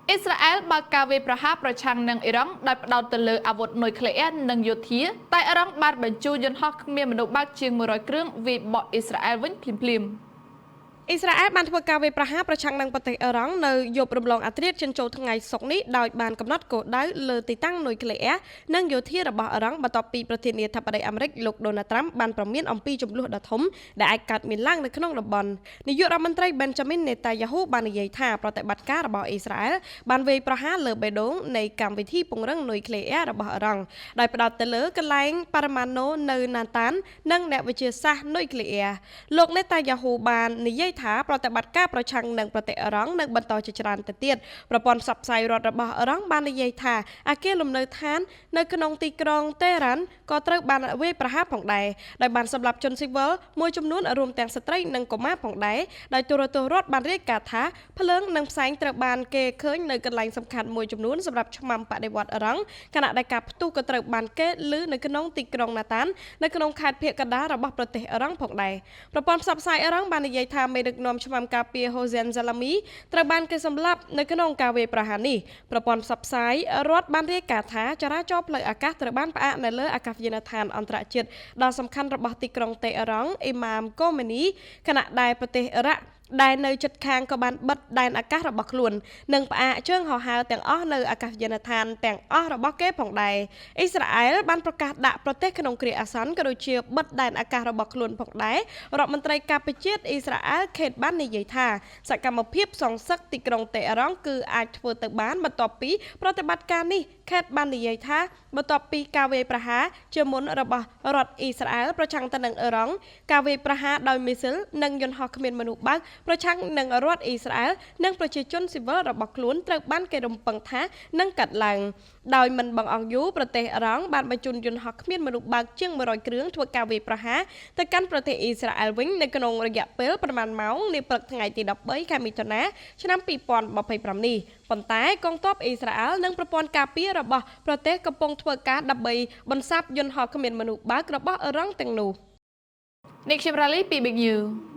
អ៊ីស្រាអែលបើកការវាយប្រហារប្រឆាំងនឹងអ៊ីរ៉ង់ដោយផ្ដោតទៅលើអាវុធនុយក្លេអ៊ែរនិងយោធាតែអ៊ីរ៉ង់បានបញ្ជូនយន្តហោះគ្មានមនុស្សបើកជាង100គ្រឿងវាយបកអ៊ីស្រាអែលវិញភ្លាមៗ អ៊ីស្រាអែលបានធ្វើការវាយប្រហារប្រឆាំងនឹងប្រទេសអ៊ីរ៉ង់នៅយប់រំលងអាធ្រាត្រចិនចូលថ្ងៃសុក្រនេះដោយបានកំណត់គោលដៅលើទីតាំងនុយក្លេអ៊ែរនិងយោធារបស់អ៊ីរ៉ង់បន្ទាប់ពីប្រធានាធិបតីអាមេរិកលោកដូណាល់ត្រាំបានប្រមានអំពីចំនួនដ៏ធំដែលអាចកើតមានឡើងនៅក្នុងតំបន់នាយករដ្ឋមន្ត្រី Benjamin Netanyahu បាននិយាយថាប្រតិបត្តិការរបស់អ៊ីស្រាអែលបានវាយប្រហារលើបេះដូងនៃកម្មវិធីពង្រឹងនុយក្លេអ៊ែររបស់អ៊ីរ៉ង់ដោយផ្ដោតទៅលើកន្លែងបរមាណូនៅណាតាននិងអ្នកវិទ្យាសាស្ត្រនុយក្លេអ៊ែរលោក Netanyahu បាននិយាយថាប្រតិបត្តិការប្រឆាំងនឹងប្រទេសអ៊ីរ៉ង់នឹងបន្តជាច្រើនទៅទៀតប្រព័ន្ធផ្សព្វផ្សាយរដ្ឋរបស់អ៊ីរ៉ង់បាននិយាយថាអគារលំនៅឋាននៅក្នុងទីក្រុងតេរ៉ានក៏ត្រូវបានវាយប្រហារផងដែរដោយបានសម្លាប់ជនស៊ីវិលមួយចំនួនរួមទាំងស្ត្រីនិងកុមារផងដែរដោយទូរទស្សន៍រដ្ឋបានរាយការណ៍ថាភ្លើងនិងផ្សែងត្រូវបានគេឃើញនៅកន្លែងសំខាន់មួយចំនួនសម្រាប់ឆ្មាំបដិវត្តអ៊ីរ៉ង់ខណៈដែលការផ្ទុះក៏ត្រូវបានគេឮនៅក្នុងទីក្រុងណាតាននៅក្នុងខេត្តភាគកណ្ដាលរបស់ប្រទេសអ៊ីរ៉ង់ផងដែរប្រព័ន្ធផ្សព្វផ្សាយអ៊ីរ៉ង់បាននិយាយថាមេដឹកនាំឆ្មាំការពារ Hossein Salami ត្រូវបានគេសម្លាប់នៅក្នុងការវាយប្រហារនេះប្រព័ន្ធផ្សព្វផ្សាយរដ្ឋបានរាយការណ៍ថាចរាចរណ៍ផ្លូវអាកាសត្រូវបានផ្អាកនៅលើអាកាសយានដ្ឋានអន្តរជាតិដ៏សំខាន់របស់ទីក្រុងតេអ៊ីរ៉ង់អ៊ីម៉ាមកូមេនីខណៈដែលប្រទេសអ៊ីរ៉ាក់ដែលនៅជិតខាងក៏បានបិទដែនអាកាសរបស់ខ្លួននិងផ្អាកជើងហោះហើរទាំងអស់នៅអាកាសយានដ្ឋានទាំងអស់របស់គេផងដែរអ៊ីស្រាអែលបានប្រកាសដាក់ប្រទេសក្នុងគ្រាអាសន្នក៏ដូចជាបិទដែនអាកាសរបស់ខ្លួនផងដែររដ្ឋមន្ត្រីការពារជាតិអ៊ីស្រាអែលខេតបាននិយាយថាសកម្មភាពសងសឹកទីក្រុងតេអ៊ីរ៉ង់គឺអាចធ្វើទៅបានបន្ទាប់ពីប្រតិបត្តិការនេះខេតបាននិយាយថាបន្ទាប់ពីការវាយប្រហារជាមុនរបស់រដ្ឋអ៊ីស្រាអែលប្រឆាំងទៅនឹងអ៊ីរ៉ង់ការវាយប្រហារដោយមីស៊ីលនិងយន្តហោះគ្មានមនុស្សបើកប្រឆាំងនឹងរដ្ឋអ៊ីស្រាអែលនិងប្រជាជនស៊ីវិលរបស់ខ្លួនត្រូវបានគេរំពឹងថានឹងកាត់ឡើងដោយមិនបង្អស់យូរប្រទេសអ៊ីរ៉ង់បានបញ្ជូនយន្តហោះគ្មានមនុស្សបើកជាង100គ្រឿងធ្វើការវាយប្រហារទៅកាន់ប្រទេសអ៊ីស្រាអែលវិញនៅក្នុងរយៈពេលប្រមាណម៉ោងនាព្រឹកថ្ងៃទី13ខែមិថុនាឆ្នាំ2025នេះប៉ុន្តែកងទ័ពអ៊ីស្រាអែលនិងប្រព័ន្ធការពាររបស់ប្រទេសកំពុងធ្វើការដើម្បីបន្សាបយន្តហោះគ្មានមនុស្សបើករបស់អ៊ីរ៉ង់ទាំងនោះ នេះខ្ញុំរ៉ាលីពី Big News